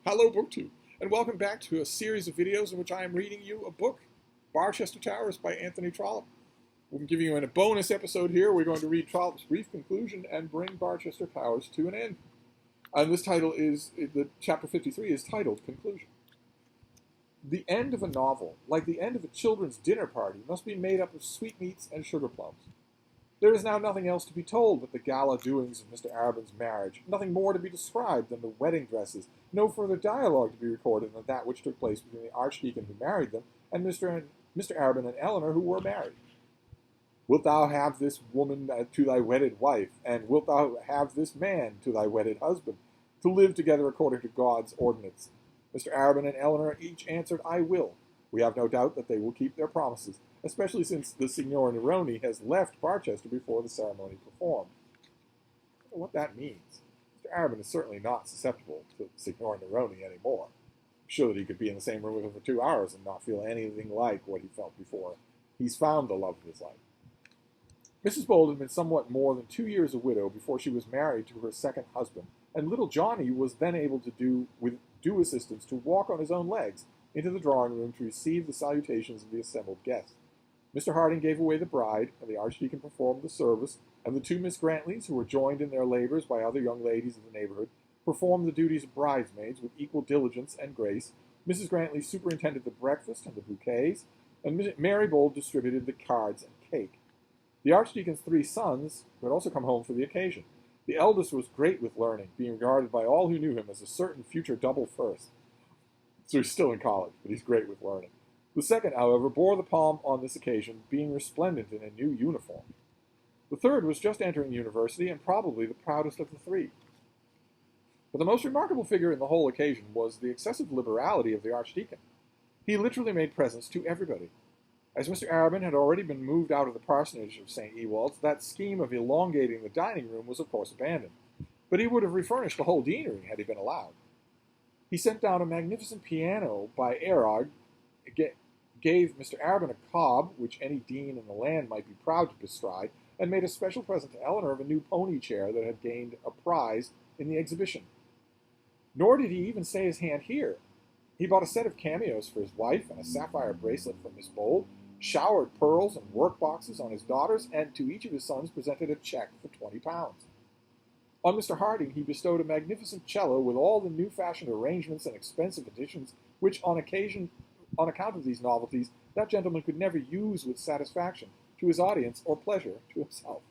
Hello, BookTube, and welcome back to a series of videos in which I am reading you a book, Barchester Towers by Anthony Trollope. I'm giving you in a bonus episode here. We're going to read Trollope's brief conclusion and bring Barchester Towers to an end. And this title is, chapter 53 is titled Conclusion. The end of a novel, like the end of a children's dinner party, must be made up of sweetmeats and sugar plums. There is now nothing else to be told but the gala doings of Mr. Arabin's marriage, nothing more to be described than the wedding dresses, no further dialogue to be recorded than that which took place between the Archdeacon who married them and Mr. Arabin and Eleanor who were married. Wilt thou have this woman to thy wedded wife, and wilt thou have this man to thy wedded husband, to live together according to God's ordinance? Mr. Arabin and Eleanor each answered, I will. We have no doubt that they will keep their promises, especially since the Signor Neroni has left Barchester before the ceremony performed. I don't know what that means. Mr. Arabin is certainly not susceptible to Signor Neroni anymore. I'm sure that he could be in the same room with him for 2 hours and not feel anything like what he felt before. He's found the love of his life. Mrs. Bold had been somewhat more than 2 years a widow before she was married to her second husband, and little Johnny was then able to do, with due assistance, to walk on his own legs into the drawing room to receive the salutations of the assembled guests. Mr. Harding gave away the bride, and the Archdeacon performed the service, and the two Miss Grantleys, who were joined in their labors by other young ladies of the neighborhood, performed the duties of bridesmaids with equal diligence and grace. Mrs. Grantley superintended the breakfast and the bouquets, and Mary Bold distributed the cards and cake. The Archdeacon's 3 sons had also come home for the occasion. The eldest was great with learning, being regarded by all who knew him as a certain future double first. So he's still in college, but he's great with learning. The second, however, bore the palm on this occasion, being resplendent in a new uniform. The third was just entering university, and probably the proudest of the 3. But the most remarkable figure in the whole occasion was the excessive liberality of the Archdeacon. He literally made presents to everybody. As Mr. Arabin had already been moved out of the parsonage of St. Ewald's, that scheme of elongating the dining room was of course abandoned. But he would have refurnished the whole deanery had he been allowed. He sent down a magnificent piano by Erard, gave Mr. Arabin a cob, which any dean in the land might be proud to bestride, and made a special present to Eleanor of a new pony chair that had gained a prize in the exhibition. Nor did he even stay his hand here. He bought a set of cameos for his wife and a sapphire bracelet for Miss Bold, showered pearls and work boxes on his daughters, and to each of his sons presented a check for £20. On Mr. Harding he bestowed a magnificent cello with all the new-fashioned arrangements and expensive additions which, on account of these novelties, that gentleman could never use with satisfaction to his audience or pleasure to himself.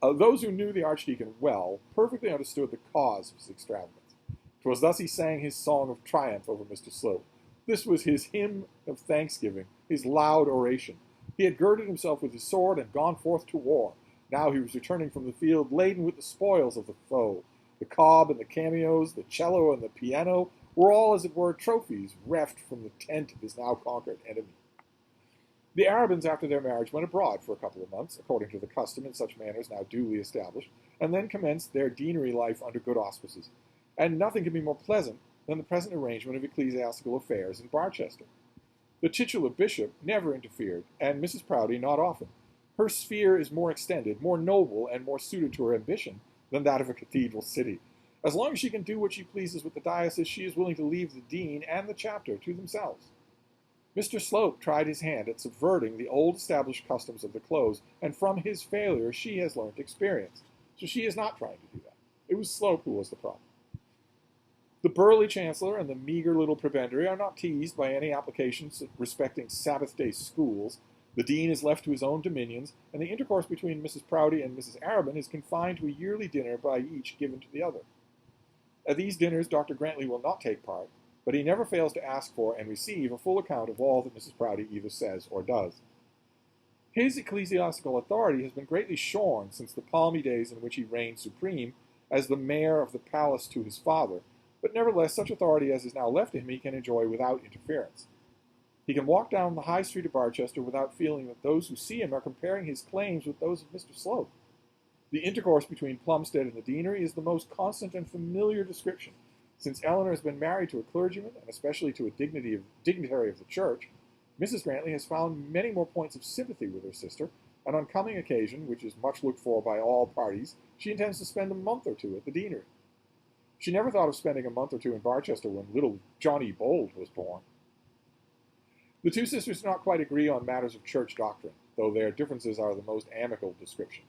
Those who knew the Archdeacon well perfectly understood the cause of his extravagance. 'Twas thus he sang his song of triumph over Mr. Slope. This was his hymn of thanksgiving, his loud oration. He had girded himself with his sword and gone forth to war. Now he was returning from the field laden with the spoils of the foe. The cob and the cameos, the cello and the piano, were all, as it were, trophies reft from the tent of his now conquered enemy. The Arabins, after their marriage, went abroad for a couple of months, according to the custom in such matters now duly established, and then commenced their deanery life under good auspices. And nothing can be more pleasant than the present arrangement of ecclesiastical affairs in Barchester. The titular bishop never interfered, and Mrs. Proudie not often. Her sphere is more extended, more noble, and more suited to her ambition than that of a cathedral city. As long as she can do what she pleases with the diocese, she is willing to leave the dean and the chapter to themselves. Mr. Slope tried his hand at subverting the old established customs of the close, and from his failure she has learnt experience. So she is not trying to do that. It was Slope who was the problem. The burly chancellor and the meager little prebendary are not teased by any applications respecting Sabbath-day schools. The dean is left to his own dominions, and the intercourse between Mrs. Proudie and Mrs. Arabin is confined to a yearly dinner by each given to the other. At these dinners Dr. Grantley will not take part, but he never fails to ask for and receive a full account of all that Mrs. Proudie either says or does. His ecclesiastical authority has been greatly shorn since the palmy days in which he reigned supreme as the mayor of the palace to his father, but nevertheless such authority as is now left to him he can enjoy without interference. He can walk down the high street of Barchester without feeling that those who see him are comparing his claims with those of Mr. Slope. The intercourse between Plumstead and the deanery is the most constant and familiar description. Since Eleanor has been married to a clergyman, and especially to a dignitary of the church, Mrs. Grantley has found many more points of sympathy with her sister, and on coming occasion, which is much looked for by all parties, she intends to spend a month or 2 at the deanery. She never thought of spending a month or two in Barchester when little Johnny Bold was born. The two sisters do not quite agree on matters of church doctrine, though their differences are the most amicable description.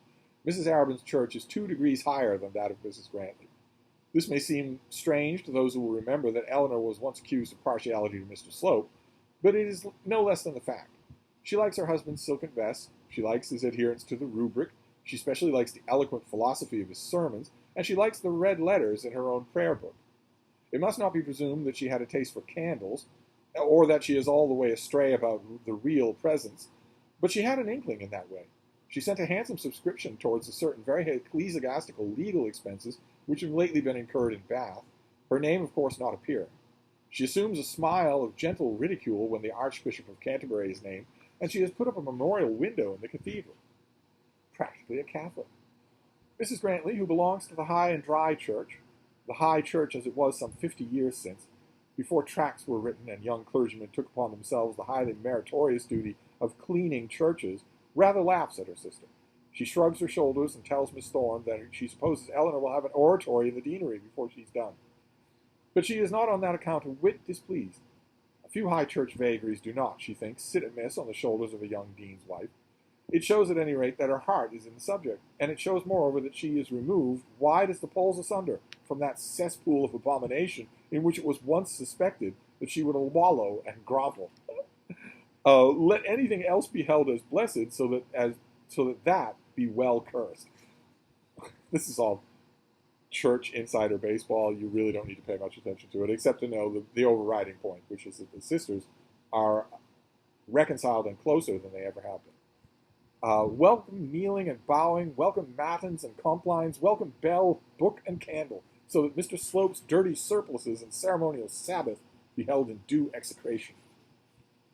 Mrs. Arabin's church is 2 degrees higher than that of Mrs. Grantley. This may seem strange to those who will remember that Eleanor was once accused of partiality to Mr. Slope, but it is no less than the fact. She likes her husband's silken vest, she likes his adherence to the rubric, she especially likes the eloquent philosophy of his sermons, and she likes the red letters in her own prayer book. It must not be presumed that she had a taste for candles, or that she is all the way astray about the real presence, but she had an inkling in that way. She sent a handsome subscription towards a certain very ecclesiastical legal expenses which have lately been incurred in Bath, her name of course not appearing. She assumes a smile of gentle ridicule when the Archbishop of Canterbury is named, and she has put up a memorial window in the cathedral. Practically a Catholic. Mrs. Grantley, who belongs to the High and Dry Church, the High Church as it was some 50 years since, before tracts were written and young clergymen took upon themselves the highly meritorious duty of cleaning churches, rather laughs at her sister. She shrugs her shoulders and tells Miss Thorne that she supposes Eleanor will have an oratory in the deanery before she's done. But she is not on that account a whit displeased. A few high church vagaries do not, she thinks, sit amiss on the shoulders of a young dean's wife. It shows at any rate that her heart is in the subject, and it shows moreover that she is removed, wide as the poles asunder, from that cesspool of abomination in which it was once suspected that she would wallow and grovel. Let anything else be held as blessed, so that be well cursed. This is all church insider baseball. You really don't need to pay much attention to it, except to know the overriding point, which is that the sisters are reconciled and closer than they ever have been. Welcome kneeling and bowing, welcome matins and complines, welcome bell, book, and candle, so that Mr. Slope's dirty surplices and ceremonial Sabbath be held in due execration.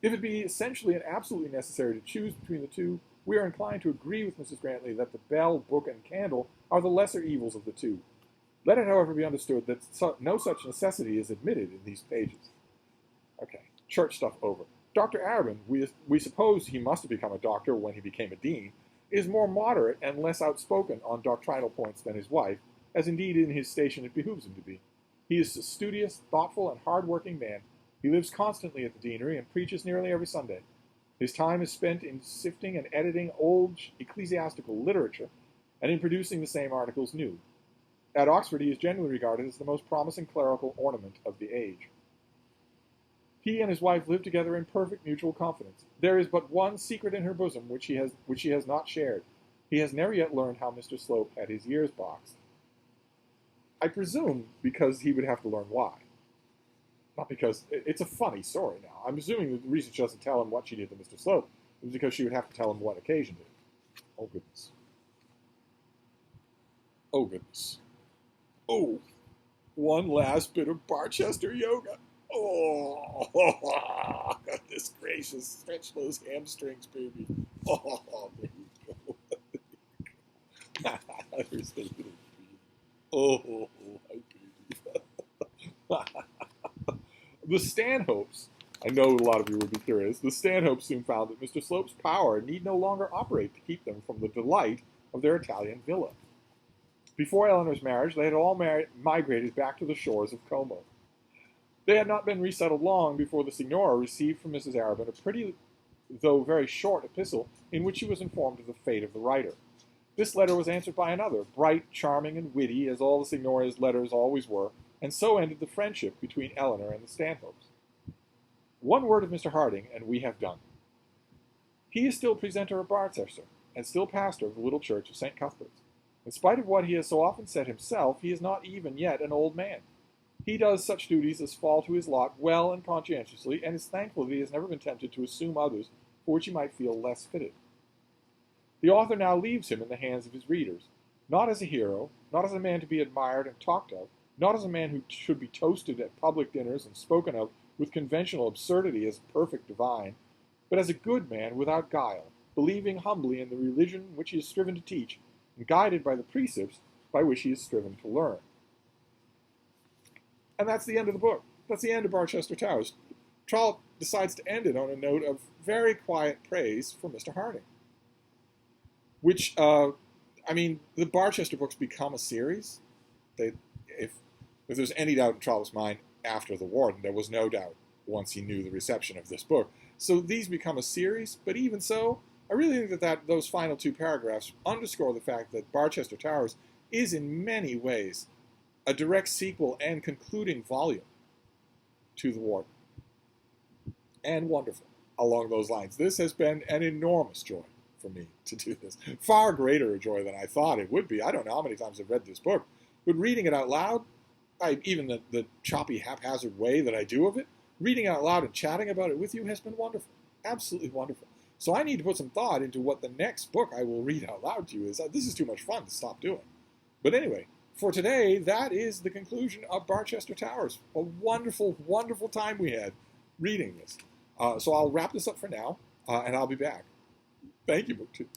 If it be essentially and absolutely necessary to choose between the two, we are inclined to agree with Mrs. Grantley that the bell, book, and candle are the lesser evils of the two. Let it, however, be understood that no such necessity is admitted in these pages. Okay, church stuff over. Dr. Arabin, we suppose he must have become a doctor when he became a dean, is more moderate and less outspoken on doctrinal points than his wife, as indeed in his station it behooves him to be. He is a studious, thoughtful, and hard-working man. He lives constantly at the deanery and preaches nearly every Sunday. His time is spent in sifting and editing old ecclesiastical literature and in producing the same articles new. At Oxford he is generally regarded as the most promising clerical ornament of the age. He and his wife live together in perfect mutual confidence. There is but one secret in her bosom which she has not shared. He has never yet learned how Mr. Slope had his ears boxed. I presume because he would have to learn why. Not because it's a funny story now. I'm assuming that the reason she doesn't tell him what she did to Mr. Slope is because she would have to tell him what occasioned it. Oh, goodness. Oh, goodness. Oh, one last bit of Barchester yoga. Oh, goodness gracious. Stretch those hamstrings, baby. Oh, there you go. There's the little baby. Oh, my baby. The Stanhopes, I know a lot of you would be curious, the Stanhopes soon found that Mr. Slope's power need no longer operate to keep them from the delight of their Italian villa. Before Eleanor's marriage, they had all migrated back to the shores of Como. They had not been resettled long before the Signora received from Mrs. Arabin a pretty, though very short, epistle in which she was informed of the fate of the writer. This letter was answered by another, bright, charming, and witty, as all the Signora's letters always were, and so ended the friendship between Eleanor and the Stanhopes. One word of Mr. Harding, and we have done. He is still precentor of Barchester, and still pastor of the little church of St. Cuthbert's. In spite of what he has so often said himself, he is not even yet an old man. He does such duties as fall to his lot well and conscientiously, and is thankful that he has never been tempted to assume others for which he might feel less fitted. The author now leaves him in the hands of his readers, not as a hero, not as a man to be admired and talked of, not as a man who should be toasted at public dinners and spoken of with conventional absurdity as a perfect divine, but as a good man without guile, believing humbly in the religion which he has striven to teach, and guided by the precepts by which he has striven to learn. And that's the end of the book. That's the end of Barchester Towers. Trollope decides to end it on a note of very quiet praise for Mr. Harding. Which, the Barchester books become a series. If if there's any doubt in Trollope's mind after the war, and there was no doubt once he knew the reception of this book. So these become a series, but even so, I really think that those final 2 paragraphs underscore the fact that Barchester Towers is in many ways a direct sequel and concluding volume to The Warden. And wonderful along those lines. This has been an enormous joy for me to do this. Far greater a joy than I thought it would be. I don't know how many times I've read this book, but reading it out loud, even the choppy, haphazard way that I do of it, reading it out loud and chatting about it with you has been wonderful. Absolutely wonderful. So I need to put some thought into what the next book I will read out loud to you is. This is too much fun to stop doing. But anyway, for today, that is the conclusion of Barchester Towers. A wonderful, wonderful time we had reading this. So I'll wrap this up for now, and I'll be back. Thank you, BookTube.